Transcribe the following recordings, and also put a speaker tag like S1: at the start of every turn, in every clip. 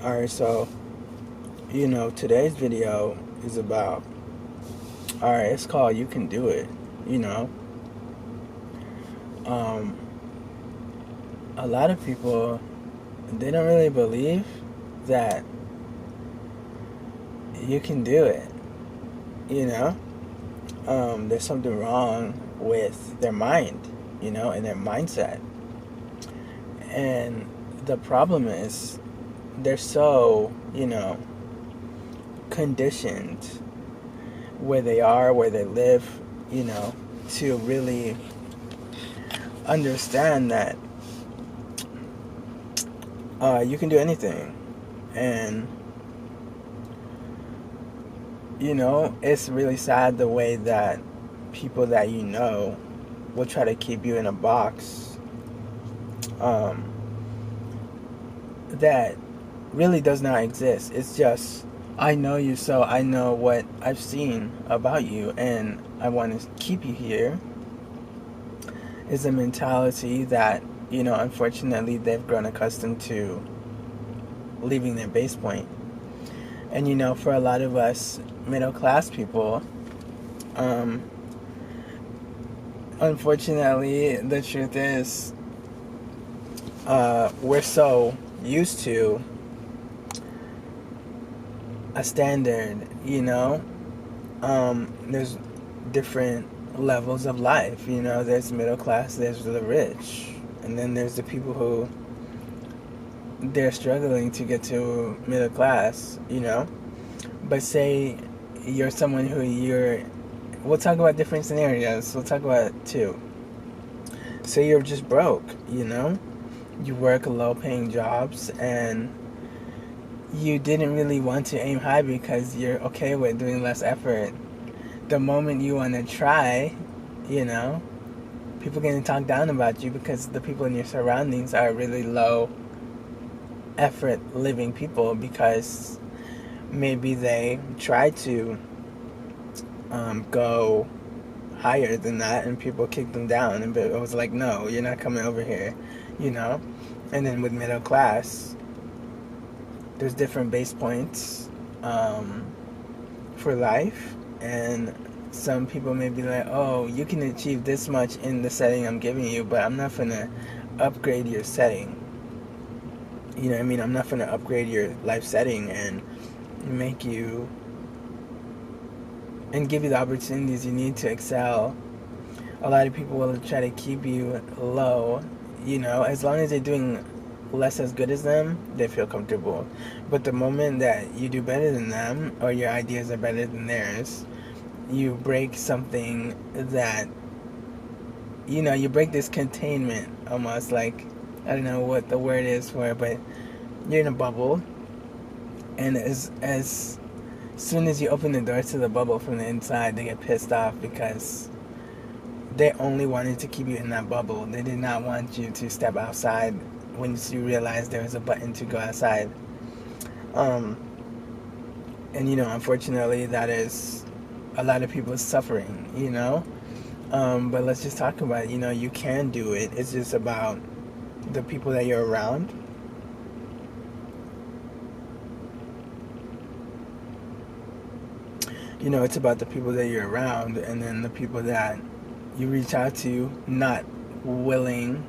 S1: Alright, so, today's video is about, alright, it's called You Can Do It, you know. Um, a lot of people, they don't really believe that you can do it, you know. There's something wrong with their mind, and their mindset. And the problem is, they're so, conditioned where they are, where they live, to really understand that you can do anything. And, it's really sad the way that people that will try to keep you in a box that really does not exist. It's just, I know you, so I know what I've seen about you, and I want to keep you here. Is a mentality that, unfortunately they've grown accustomed to leaving their base point. And, for a lot of us middle class people, unfortunately, the truth is, we're so used to a standard, there's different levels of life, there's middle class, there's the rich, and then there's the people who they're struggling to get to middle class, but say you're someone we'll talk about different scenarios, we'll talk about two. Say you're just broke, you work low paying jobs and you didn't really want to aim high because you're okay with doing less effort. The moment you want to try, people can talk down about you because the people in your surroundings are really low effort living people, because maybe they try to go higher than that and people kick them down, and it was like, no, you're not coming over here, And then with middle class, there's different base points for life, and some people may be like, oh, you can achieve this much in the setting I'm giving you, but I'm not gonna upgrade your setting. You know what I mean? I'm not gonna upgrade your life setting and make you and give you the opportunities you need to excel. A lot of people will try to keep you low, as long as they're doing less as good as them, they feel comfortable. But the moment that you do better than them, or your ideas are better than theirs, you break something that, you break this containment, almost like, I don't know what the word is for it, but you're in a bubble, and as soon as you open the doors to the bubble from the inside, they get pissed off because they only wanted to keep you in that bubble. They did not want you to step outside once you realize there was a button to go outside. And unfortunately, that is a lot of people's suffering, but let's just talk about it. You can do it. It's just about the people that you're around. It's about the people that you're around, and then the people that you reach out to, not willing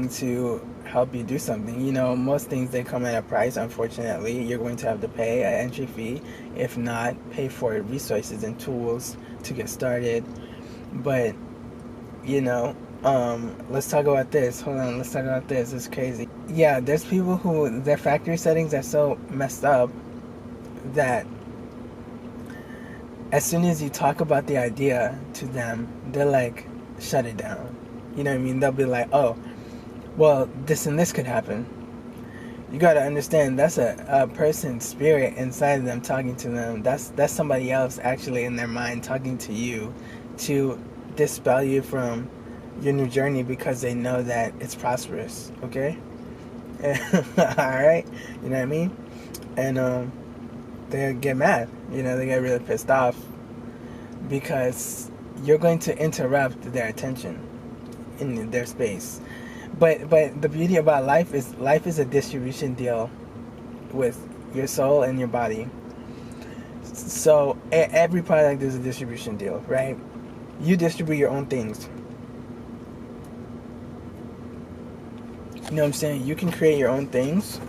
S1: to help you do something. Most things, they come at a price. Unfortunately, you're going to have to pay an entry fee, if not pay for resources and tools to get started. But let's talk about this. Hold on, let's talk about this. It's crazy. Yeah, there's people who their factory settings are so messed up that as soon as you talk about the idea to them, they're like, shut it down. You know what I mean? They'll be like, oh, well, this and this could happen. You gotta understand, that's a person's spirit inside of them talking to them. That's somebody else actually in their mind talking to you to dispel you from your new journey, because they know that it's prosperous, okay? Alright? You know what I mean? And they get mad, they get really pissed off because you're going to interrupt their attention in their space. But the beauty about life is a distribution deal with your soul and your body. So every product is a distribution deal, right? You distribute your own things. You know what I'm saying? You can create your own things,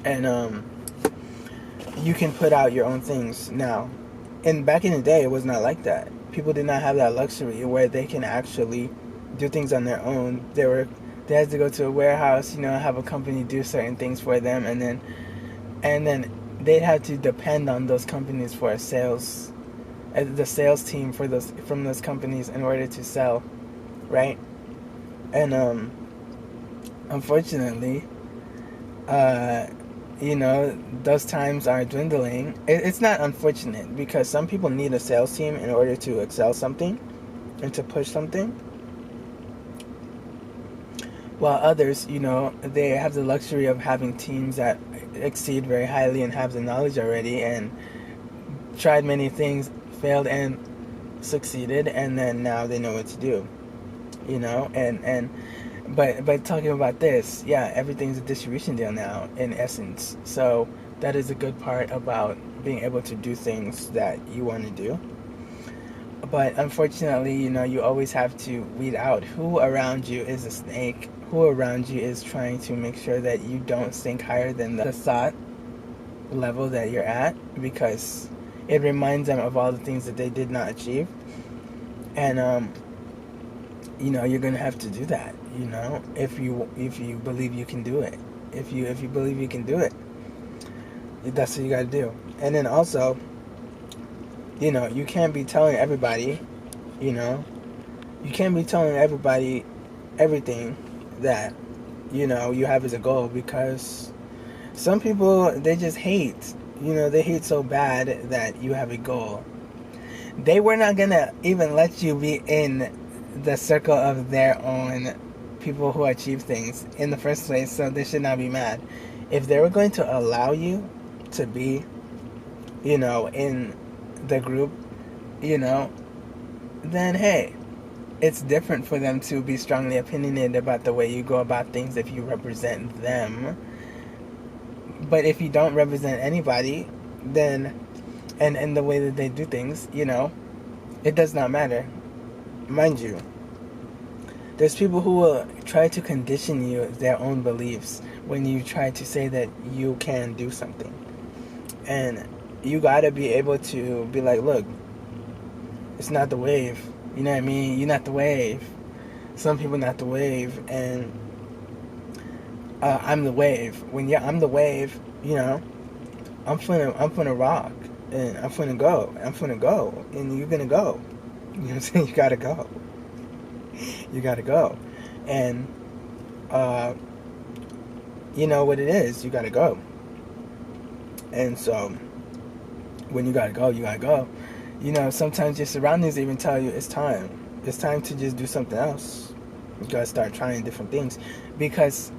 S1: and you can put out your own things now. And back in the day, it was not like that. People did not have that luxury where they can actually do things on their own. They had to go to a warehouse, have a company do certain things for them, and then they had to depend on those companies for the sales team from those companies in order to sell, right? And unfortunately, those times are dwindling. It's not unfortunate because some people need a sales team in order to excel something and to push something. While others, they have the luxury of having teams that exceed very highly and have the knowledge already and tried many things, failed and succeeded, and then now they know what to do. But talking about this, yeah, everything's a distribution deal now, in essence. So that is a good part about being able to do things that you want to do. But unfortunately, you always have to weed out who around you is a snake, who around you is trying to make sure that you don't sink higher than the thought level that you're at, because it reminds them of all the things that they did not achieve. And you're gonna have to do that, if you believe you can do it. If you believe you can do it, that's what you gotta do. And then also, you can't be telling everybody, you can't be telling everybody everything that you have as a goal, because some people, they just hate, they hate so bad that you have a goal. They were not gonna even let you be in the circle of their own people who achieve things in the first place, so they should not be mad. If they were going to allow you to be, in the group, then hey, it's different for them to be strongly opinionated about the way you go about things if you represent them. But if you don't represent anybody, then and the way that they do things, it does not matter. Mind you, there's people who will try to condition you their own beliefs when you try to say that you can do something. And you gotta be able to be like, look, it's not the wave. You know what I mean? You're not the wave. Some people not the wave, and I'm the wave. When I'm the wave, I'm finna rock, and I'm finna go, and you're gonna go. You know what I'm saying? You gotta go. You gotta go. And, you know what it is. You gotta go. And so, when you gotta go, you gotta go. Sometimes your surroundings even tell you it's time. It's time to just do something else. You gotta start trying different things. Because,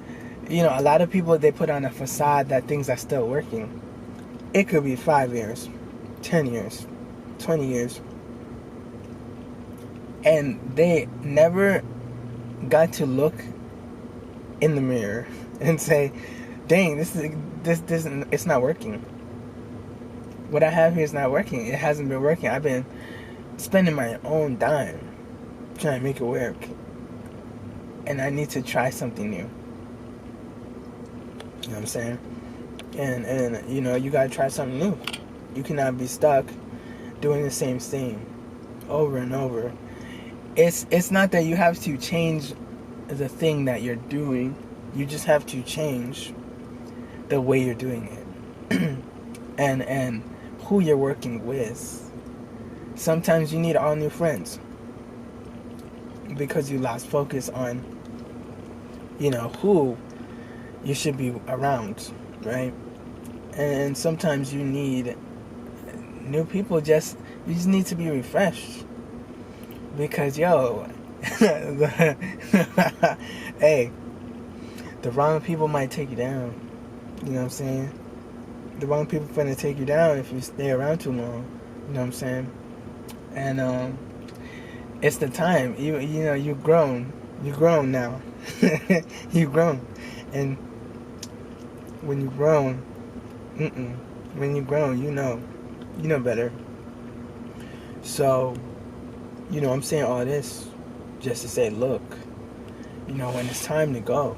S1: a lot of people, they put on a facade that things are still working. It could be 5 years, 10 years, 20 years. And they never got to look in the mirror and say, dang, this it's not working. What I have here is not working. It hasn't been working. I've been spending my own dime trying to make it work. And I need to try something new. You know what I'm saying? And you gotta try something new. You cannot be stuck doing the same thing over and over. It's not that you have to change the thing that you're doing. You just have to change the way you're doing it. and who you're working with. Sometimes you need all new friends because you lost focus on, who you should be around, right? And sometimes you need new people. You just need to be refreshed. Because, hey, the wrong people might take you down. You know what I'm saying? The wrong people finna take you down if you stay around too long. You know what I'm saying? And it's the time. You've grown. You're grown now. You're grown. And when you're grown, when you're grown, you know better. So, I'm saying all this just to say, look, when it's time to go,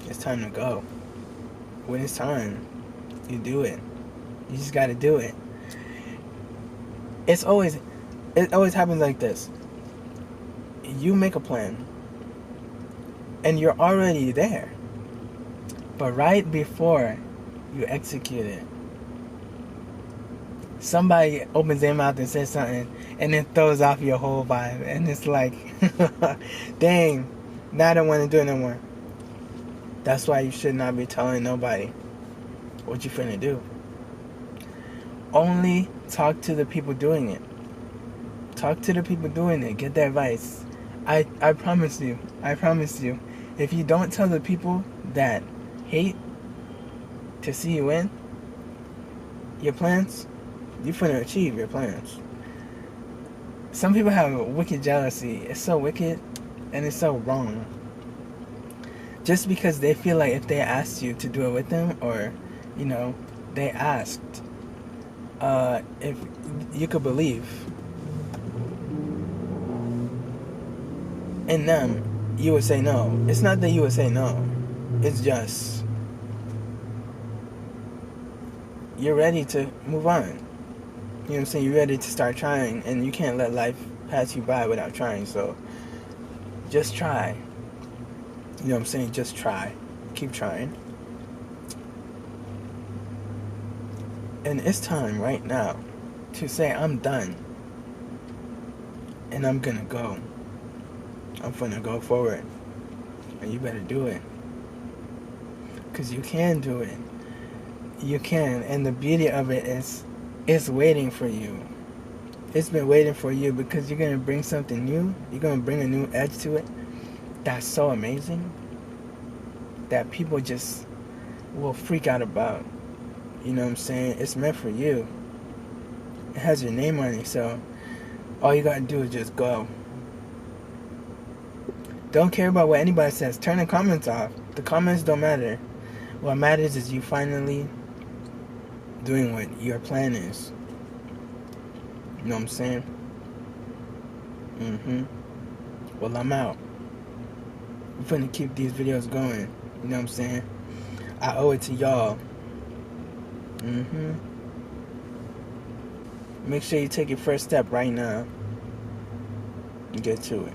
S1: it's time to go. When it's time, you do it. You just got to do it. It always happens like this. You make a plan, and you're already there. But right before you execute it, somebody opens their mouth and says something, and it throws off your whole vibe. And it's like, dang, now I don't want to do it no more. That's why you should not be telling nobody what you finna do. Only talk to the people doing it. Talk to the people doing it. Get their advice. I promise you. If you don't tell the people that hate to see you win your plans, you're finna achieve your plans. Some people have wicked jealousy. It's so wicked and it's so wrong. Just because they feel like if they asked you to do it with them, or they asked if you could believe in them, you would say no. It's not that you would say no. It's just you're ready to move on. You know what I'm saying? You're ready to start trying, and you can't let life pass you by without trying. So just try. You know what I'm saying? Just try. Keep trying. And it's time right now to say, I'm done. And I'm gonna go. I'm gonna go forward. And you better do it. Because you can do it. You can. And the beauty of it is, it's waiting for you. It's been waiting for you, because you're gonna bring something new. You're gonna bring a new edge to it. That's so amazing that people just will freak out about. You know what I'm saying? It's meant for you. It has your name on it, so all you gotta do is just go. Don't care about what anybody says. Turn the comments off. The comments don't matter. What matters is you finally doing what your plan is. You know what I'm saying? Well, I'm out. I'm finna keep these videos going. You know what I'm saying? I owe it to y'all. Make sure you take your first step right now and get to it.